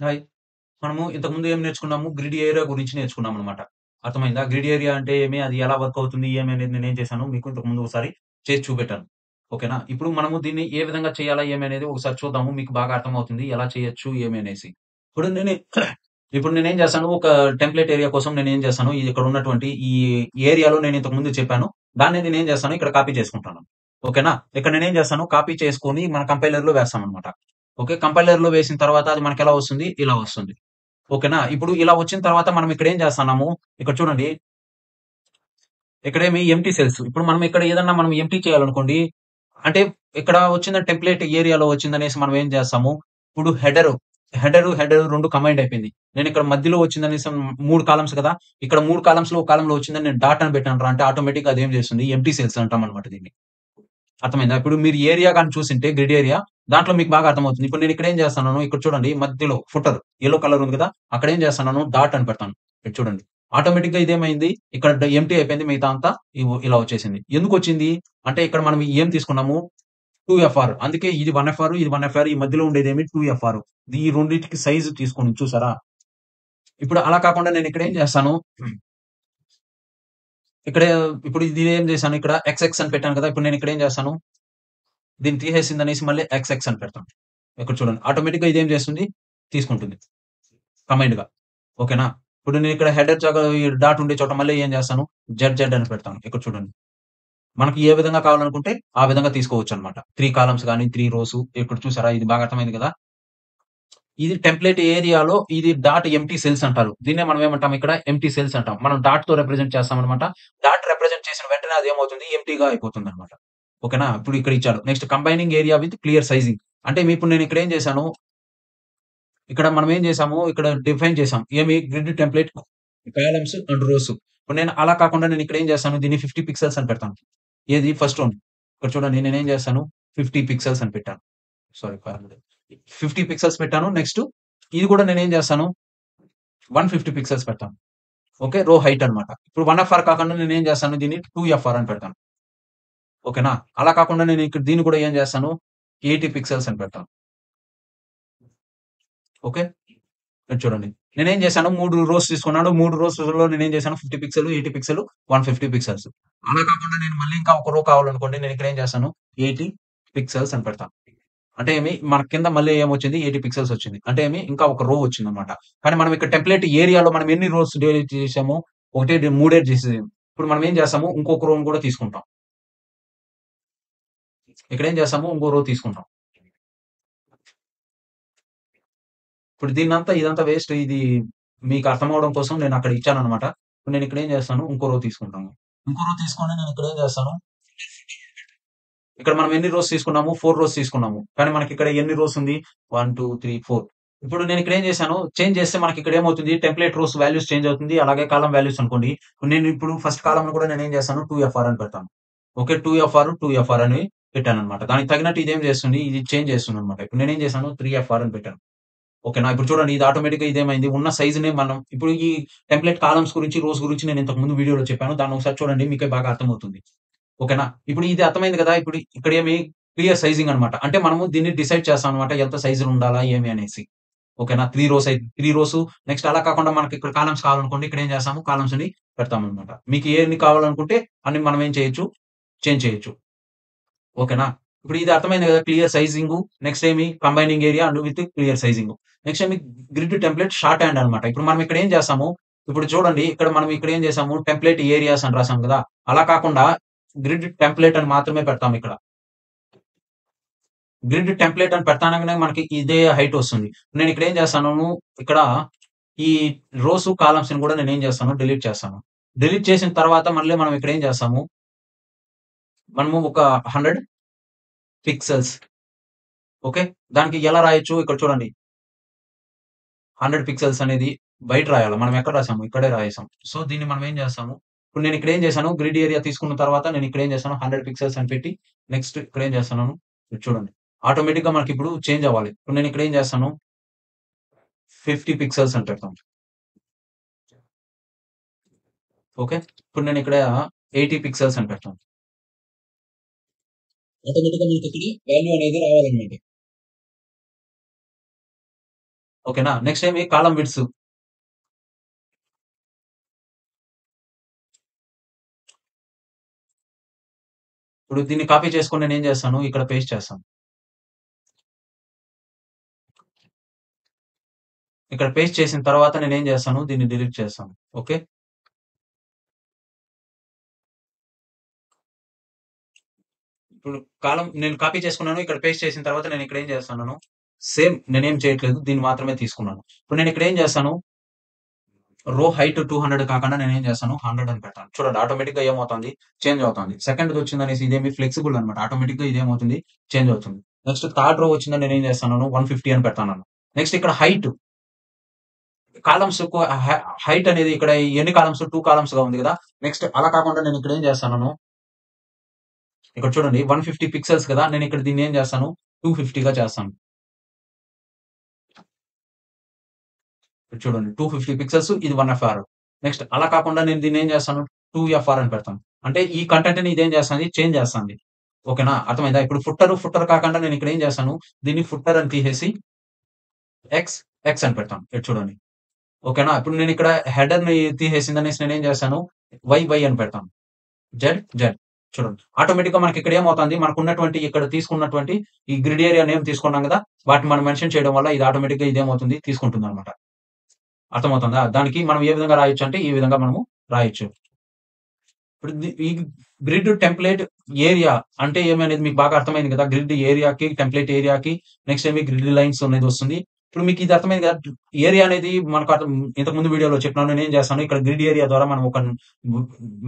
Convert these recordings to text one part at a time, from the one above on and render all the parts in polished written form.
Hi. మనము ఇంతకుముందు ఏం నేర్చుకున్నాము? గ్రిడ్ ఏరియా గురించి నేర్చుకున్నామనమాట. అర్థమైందా? గ్రిడ్ ఏరియా అంటే ఏమి? అది ఎలా వర్క్ అవుతుంది? ఏమి అనేది నేనేం చేశాను? మీకు ఇంతకుముందు ఒకసారి చేసి చూపెట్టాను. ఓకేనా? ఇప్పుడు మనము దీన్ని ఏ విధంగా చేయాలా? ఏమి అనేది ఒకసారి చూద్దాము. మీకు బాగా అర్థమవుతుంది. ఎలా చేయొచ్చు? ఏమి అనేసి. ఇప్పుడు నేనే ఇప్పుడు నేనేం చేశాను? ఒక టెంప్లేట్ ఏరియా కోసం నేనేం చేశాను? ఇక్కడ ఉన్నటువంటి ఈ ఏరియాలో నేను ఇంతకుముందు చెప్పాను. దాన్ని నేనేం చేస్తాను? ఇక్కడ కాపీ చేసుకుంటాను. ఓకేనా? ఇక్కడ నేనేం చేస్తాను? కాపీ చేసుకొని మన కంపైలర్‌లో వేస్తామనమాట. ఓకే. కంపైలర్‌లో వేసిన తర్వాత అది మనకెలా వస్తుంది? ఇలా వస్తుంది. ఓకేనా? ఇప్పుడు ఇలా వచ్చిన తర్వాత మనం ఇక్కడేం చేస్తన్నాము, ఇక్కడ చూడండి, ఇక్కడేమి ఎంప్టీ సెల్స్. ఇప్పుడు మనం ఇక్కడ ఏదన్నా మనం ఎంప్టీ చేయాలనుకోండి, అంటే ఇక్కడ వచ్చిన టెంప్లేట్ ఏరియాలో వచ్చిందనేసి మనం ఏం చేస్తాము, ఇప్పుడు హెడరు 2 కంబైన్డ్ అయిపోయింది. నేనిక్కడ మధ్యలో వచ్చిందనేసి 3 కాలమ్స్ కదా! ఇక్కడ 3 కాలమ్స్‌లో ఒక కాలమ్‌లో వచ్చిందని నేను డాట్ అని పెట్టానురా అంటే ఆటోమేటిక్‌గా అదేం చేస్తుంది ఎంప్టీ సెల్స్ అంటామనమాట దీన్ని. అర్థమైందా? ఇప్పుడు మీరు ఏరియా గాని చూసింటే గ్రిడ్ ఏరియా దాంట్లో మీకు బాగా అర్థమవుతుంది. ఇప్పుడు నేను ఇక్కడ ఏం చేస్తున్నాను, ఇక్కడ చూడండి మధ్యలో ఫుటర్ యెల్లో కలర్ ఉంది కదా! అక్కడ ఏం చేస్తున్నాను డాట్ అని పెడతాను. ఇక్కడ చూడండి. ఆటోమేటిక్‌గా ఇదేమైంది ఇక్కడ ఎంప్టీ అయిపోయింది. మిగతా అంతా ఇలా వచ్చేసింది. ఎందుకొచ్చింది? అంటే ఇక్కడ మనం ఏం తీసుకున్నాము 2 అందుకే ఇది 1 ఇది 1 ఈ మధ్యలో ఉండేదేమి 2 ఈ రెండిటికి సైజ్ తీసుకొని చూసారా? ఇప్పుడు అలా కాకుండా నేను ఇక్కడ ఏం చేస్తాను, ఇక్కడ ఇప్పుడు ఇది ఏం చేశాను ఇక్కడ ఎక్స్ఎక్స్ అని పెట్టాను కదా! ఇప్పుడు నేను ఇక్కడ ఏం చేస్తాను దీన్ని తీసేసిందనేసి మళ్ళీ ఎక్స్ఎక్స్ అని పెడతాం. ఇక్కడ చూడండి. ఆటోమేటిక్‌గా ఇదేం చేస్తుంది? తీసుకుంటుంది. కంబైన్డ్‌గా. ఓకేనా? ఇప్పుడు నేనిక్కడ హెడర్ ఈ డాట్ ఉండే చోట మళ్ళీ ఏం చేస్తాను? జెడ్ అని పెడతాను. ఇక్కడ చూడండి. మనకి ఏ విధంగా కావాలనుకుంటే ఆ విధంగా తీసుకోవచ్చనమాట. 3 కాలమ్స్ గాని, 3 రోస్ ఇక్కడ చూసారా? ఇది బాగా అర్థమైంది కదా! ఇది టెంప్లేట్ ఏరియాలో ఇది డాట్ ఎంప్టీ సెల్స్ అంటారు. దీన్నే మనం ఏమంటాం ఇక్కడ ఎంప్టీ సెల్స్ అంటాం. మనం డాట్‌తో రిప్రజెంట్ చేస్తామనమాట. డాట్ రిప్రజెంట్ చేసిన వెంటనే అదేమవుతుంది? ఎంప్టీగా అయిపోతుందనమాట. ఓకేనా? ఇప్పుడు ఇక్కడ ఇచ్చాడు. Next combining area with clear sizing. అంటే ఇప్పుడు నేను ఇక్కడ ఏం చేశాను? ఇక్కడ మనం ఏం చేసాము? ఇక్కడ డిఫైన్ చేసాం. ఏమి grid template columns and rows. ఇప్పుడు నేను అలా కాకుండా నేను ఇక్కడ ఏం చేస్తాను? దీన్ని 50 పిక్సెల్స్ అని పెడతాను. ఏది ఫస్ట్ వన్. ఇక్కడ చూడండి నేనేం చేస్తాను? 50 పిక్సెల్స్ అని పెట్టాను. సారీ 500 50 పిక్సెల్స్ పెట్టాను. నెక్స్ట్ ఇది కూడా నేనేం చేస్తాను? 150 పిక్సెల్స్ పెడతాను. ఓకే. రో హైట్ అన్నమాట. ఇప్పుడు 1 కాకుండా నేనేం చేస్తాను? దీన్ని 2 అని పెడతాను. ఓకేనా? అలా కాకుండా నేను ఇక్కడ దీన్ని కూడా ఏం చేస్తాను? 80 పిక్సెల్స్ అని పెడతాను. ఓకే. ఇక్కడ చూడండి. నేనేం చేశాను 3 రోస్ తీసుకున్నాను. 3 రోస్‌లో నేనేం చేశాను 50 పిక్సెల్, 80 పిక్సెల్, 150 పిక్సెల్స్. అలా కాకుండా నేను మళ్ళీ ఇంకా ఒక రో కావాలనుకోండి నేను ఇక్కడ ఏం చేస్తాను 80 పిక్సెల్స్ అని పెడతాను. అంటే ఏమి మన కింద మళ్ళీ ఏమొచ్చింది 80 పిక్సెల్స్ వచ్చింది. అంటే ఏమి ఇంకా ఒక రో వచ్చిందన్నమాట. కానీ మనం ఇక్కడ టెంప్లేట్ ఏరియాలో మనం ఎన్ని రోస్ డిలీట్ చేసామో మూడే చేసేసాం. ఇప్పుడు మనం ఏం చేస్తాము ఇంకొక రోని కూడా తీసుకుంటాం. ఇక్కడ ఏం చేస్తాము ఇంకో రో తీసుకుంటాం. ఇప్పుడు దీన్నంతా ఇదంతా వేస్ట్. ఇది మీకు అర్థమవ్వడం కోసం నేను అక్కడ ఇచ్చానన్నమాట. ఇప్పుడు నేను ఇక్కడ ఏం చేస్తాను ఇంకో రో తీసుకుంటాను. ఇంకో రో తీసుకొని నేను ఇక్కడ ఏం చేస్తాను, ఇక్కడ మనం ఎన్ని రోస్ తీసుకున్నాము? 4 రోస్ తీసుకున్నాము. కానీ మనకిక్కడ ఎన్ని రోస్ ఉంది? 1, 2, 3, 4. ఇప్పుడు నేను ఇక్కడ ఏం చేశాను, చేంజ్ చేస్తే మనకిక్కడ ఏమవుతుంది? టెంప్లేట్ రోస్ వాల్యూస్ చేంజ్ అవుతుంది. అలాగే కాలమ్ వాల్యూస్ అనుకోండి. నేను ఇప్పుడు ఫస్ట్ కాలమ్‌ని కూడా నేనేం చేస్తాను 2 అని పెడతాను. ఓకే. 2 అని పెట్టానన్నమాట. దానికి తగినట్టు ఇదేం చేస్తుంది? ఇది చేంజ్ చేస్తుందన్నమాట. ఇప్పుడు నేనేం చేశాను 3 అని పెట్టాను. ఓకేనా? ఇప్పుడు చూడండి ఇది ఆటోమేటిక్‌గా ఇదేమైంది ఉన్న సైజ్‌నే మనం ఇప్పుడు ఈ టెంప్లేట్ కాలమ్స్ గురించి, రోస్ గురించి నేను ఇంతకు ముందు వీడియోలో చెప్పాను. దాన్ని ఒకసారి చూడండి మీకే బాగా అర్థమవుతుంది. ఓకేనా? ఇప్పుడు ఇది అర్థమైంది కదా! ఇప్పుడు ఇక్కడేమి క్లియర్ సైజింగ్ అన్నమాట. అంటే మనము దీన్ని డిసైడ్ చేస్తాం అన్నమాట. ఎంత సైజులు ఉండాలా ఏమి అనేసి. ఓకేనా? 3 రోస్ నెక్స్ట్ అలా కాకుండా మనకి ఇక్కడ కాలమ్స్ కావాలనుకోండి. ఇక్కడ ఏం చేస్తాము కాలమ్స్‌ని పెడతామన్నమాట. మీకు ఎన్ని కావాలనుకుంటే అన్ని మనం ఏం చేయొచ్చు చేంజ్ చేయొచ్చు. ఓకేనా? ఇప్పుడు ఇది అర్థమైంది కదా! క్లియర్ సైజింగు, నెక్స్ట్ ఏమి combining area and with clear sizing. Next ఏమి గ్రిడ్ టెంప్లేట్ షార్ట్ హ్యాండ్ అన్నమాట. ఇప్పుడు మనం ఇక్కడ ఏం చేస్తాము, ఇప్పుడు చూడండి ఇక్కడ మనం ఇక్కడ ఏం చేసాము టెంప్లేట్ ఏరియాస్ అని రాసాం కదా! అలా కాకుండా గ్రిడ్ టెంప్లేట్ అని మాత్రమే పెడతాం ఇక్కడ. గ్రిడ్ టెంప్లేట్ అని పెడతానంగానే మనకి ఇదే హైట్ వస్తుంది. నేను ఇక్కడ ఏం చేస్తాను, ఇక్కడ ఈ రోస్, కాలమ్స్‌ని కూడా నేనేం చేస్తాను డిలీట్ చేస్తాను. డిలీట్ చేసిన తర్వాత మళ్ళీ మనం ఇక్కడ ఏం చేస్తాము, మనము ఒక 100 పిక్సెల్స్ ఓకే. దానికి ఎలా రాయొచ్చు ఇక్కడ చూడండి. 100 పిక్సెల్స్ అనేది బయట రాయాల. మనం ఎక్కడ రాసాము? ఇక్కడే రాసేసాం. సో, దీన్ని మనం ఏం చేస్తాము, ఇప్పుడు నేను ఇక్కడ ఏం చేశాను, గ్రిడ్ ఏరియా తీసుకున్న తర్వాత నేను ఇక్కడ ఏం చేశాను 100 పిక్సెల్స్ అని పెట్టి, నెక్స్ట్ ఇక్కడ ఏం చేస్తున్నాను, ఇది చూడండి. ఆటోమేటిక్‌గా మనకిప్పుడు చేంజ్ అవ్వాలి. ఇప్పుడు నేను ఇక్కడ ఏం చేస్తాను, 50 పిక్సెల్స్ అని పెడతాను. ఓకే. ఇప్పుడు నేను ఇక్కడ 80 పిక్సెల్స్ అని పెడతాను. ఆటోమేటిక్‌గా మనకిక్కడ వాల్యూ అనేది రావాలన్నమాట. ఓకేనా? నెక్స్ట్ ఏమి కాలమ్ విడ్త్స్. ఇప్పుడు దీన్ని కాపీ చేసుకొని నేనేం చేస్తాను, ఇక్కడ పేస్ట్ చేస్తాను. ఇక్కడ పేస్ట్ చేసిన తర్వాత నేనేం చేస్తాను, దీన్ని డిలీట్ చేస్తాను. ఓకే. ఇప్పుడు నేను కాపీ చేసుకున్నాను. ఇక్కడ పేస్ట్ చేసిన తర్వాత నేను ఇక్కడ ఏం చేస్తున్నాను, సేమ్ నేనేం చేయట్లేదు. దీన్ని మాత్రమే తీసుకున్నాను. ఇప్పుడు నేను ఇక్కడ ఏం చేస్తాను, రో హైట్ 200 కాకుండా నేనేం చేస్తాను, 100 అని పెడతాను. చూడండి ఆటోమేటిక్‌గా ఏమవుతుంది, చేంజ్ అవుతుంది. సెకండ్‌ది వచ్చిందనేసి ఇదేమి ఫ్లెక్సిబుల్ అన్నమాట. ఆటోమేటిక్‌గా ఇదేమవుతుంది, చేంజ్ అవుతుంది. నెక్స్ట్ థర్డ్ రో వచ్చిందని నేనేం చేస్తున్నాను, 150 అని పెడతాను. నెక్స్ట్ ఇక్కడ హైట్ కాలమ్స్ హైట్ అనేది ఇక్కడ ఎన్ని కాలమ్స్, 2 కాలమ్స్‌గా ఉంది కదా! నెక్స్ట్ అలా కాకుండా నేను ఇక్కడ ఏం చేస్తున్నాను, ఇక్కడ చూడండి 150 పిక్సెల్స్ కదా! నేను ఇక్కడ దీన్ని ఏం చేస్తాను, 250గా చేస్తాను. ఇక్కడ చూడండి 250 పిక్సెల్స్ ఇది 1 ఎఫ్ఆర్. నెక్స్ట్ అలా కాకుండా నేను దీన్ని ఏం చేస్తాను, 2 ఎఫ్ఆర్ అని పెడతాను. అంటే ఈ కంటెంట్‌ని ఇదేం చేస్తాంది, చేంజ్ చేస్తాంది. ఓకేనా? అర్థమైందా? ఇప్పుడు ఫుటర్ కాకుండా నేను ఇక్కడ ఏం చేస్తాను, దీన్ని ఫుటర్ అని తీసేసి ఎక్స్, ఎక్స్ అని పెడతాను. ఇక్కడ చూడండి. ఓకేనా? ఇప్పుడు నేను ఇక్కడ హెడర్‌ని తీసేసిందనేసి నేనేం చేస్తాను, వై, వై అని పెడతాను. Z, Z. చూడండి. ఆటోమేటిక్‌గా మనకి ఇక్కడ ఏమవుతుంది, మనకున్నటువంటి ఇక్కడ తీసుకున్నటువంటి ఈ గ్రిడ్ ఏరియా నేమ్ తీసుకున్నాం గదా! వాటిని మనం మెన్షన్ చేయడం వల్ల ఇది ఆటోమేటిక్‌గా ఇదేమవుతుంది, తీసుకుంటుందన్నమాట. అర్థమవుతుందా? దానికి మనం ఏ విధంగా రాయొచ్చు అంటే, ఈ విధంగా మనము రాయొచ్చు. ఇప్పుడు ఈ గ్రిడ్ టెంప్లేట్ ఏరియా అంటే ఏమనేది మీకు బాగా అర్థమైంది కదా! గ్రిడ్ ఏరియాకి, టెంప్లేట్ ఏరియాకి నెక్స్ట్ ఏమి గ్రిడ్ లైన్స్ అనేది వస్తుంది. ఇప్పుడు మీకు ఇది అర్థమైంది కదా! ఏరియా అనేది మనకు ఇంతకు ముందు వీడియోలో చెప్పినాను. నేనేం చేస్తాను, ఇక్కడ గ్రిడ్ ఏరియా ద్వారా మనం ఒక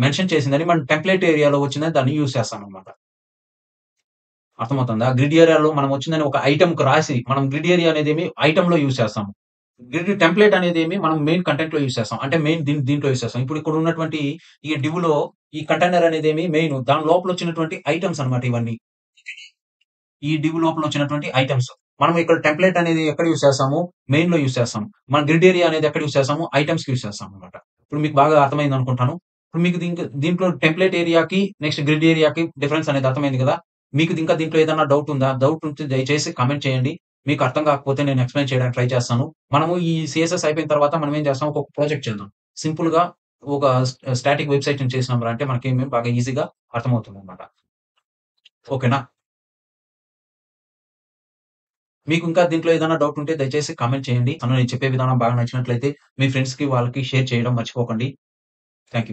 మెన్షన్ చేసిందని మనం టెంప్లేట్ ఏరియాలో వచ్చిందని దాన్ని యూజ్ చేస్తామన్నమాట. అర్థమవుతుందా? గ్రిడ్ ఏరియాలో మనం వచ్చిందని ఒక ఐటెమ్‌కి రాసి మనం గ్రిడ్ ఏరియా అనేదేమి ఐటెమ్‌లో యూజ్ చేస్తాము. గ్రిడ్ టెంప్లేట్ అనేదేమి మనం మెయిన్ కంటెంట్‌లో యూజ్ చేస్తాం. అంటే మెయిన్ దీంట్లో యూజ్ చేస్తాం. ఇప్పుడు ఇక్కడ ఉన్నటువంటి ఈ డివ్‌లో ఈ కంటైనర్ అనేదేమి మెయిన్. దాని లోపల వచ్చినటువంటి ఐటెమ్స్ అన్నమాట ఇవన్నీ. ఈ డివ్ లోపల వచ్చినటువంటి ఐటెమ్స్. మనం ఇక్కడ టెంప్లేట్ అనేది ఎక్కడ యూజ్ చేస్తాము? మెయిన్‌లో యూజ్ చేస్తాం. మన గ్రిడ్ ఏరియా అనేది ఎక్కడ యూజ్ చేస్తాము? ఐటెమ్స్‌కి యూజ్ చేస్తాం అన్నమాట. ఇప్పుడు మీకు బాగా అర్థమైంది అనుకుంటాను. ఇప్పుడు మీకు దీంట్లో టెంప్లేట్ ఏరియాకి నెక్స్ట్ గ్రిడ్ ఏరియాకి డిఫరెన్స్ అనేది అర్థమైంది కదా! మీకు ఇంకా దీంట్లో ఏదైనా డౌట్ ఉందా? డౌట్ ఉంటే దయచేసి కామెంట్ చేయండి. మీకు అర్థం కాకపోతే నేను ఎక్స్‌ప్లెయిన్ చేయడానికి ట్రై చేస్తాను. మనము ఈ సీఎస్ఎస్ అయిపోయిన తర్వాత మనం ఏం చేస్తాం, ఒక ప్రాజెక్ట్ చేద్దాం. సింపుల్‌గా ఒక స్టాటిక్ వెబ్‌సైట్‌ని చేసినాం అంటే మనకి బాగా ఈజీగా అర్థమవుతుందన్నమాట. ఓకేనా? మీకు ఇంకా దీంట్లో ఏదైనా డౌట్ ఉంటే దయచేసి కామెంట్ చేయండి. నేను చెప్పే విధానం బాగా నచ్చినట్లయితే మీ ఫ్రెండ్స్‌కి వాళ్ళకి షేర్ చేయడం మర్చిపోకండి. Thank you.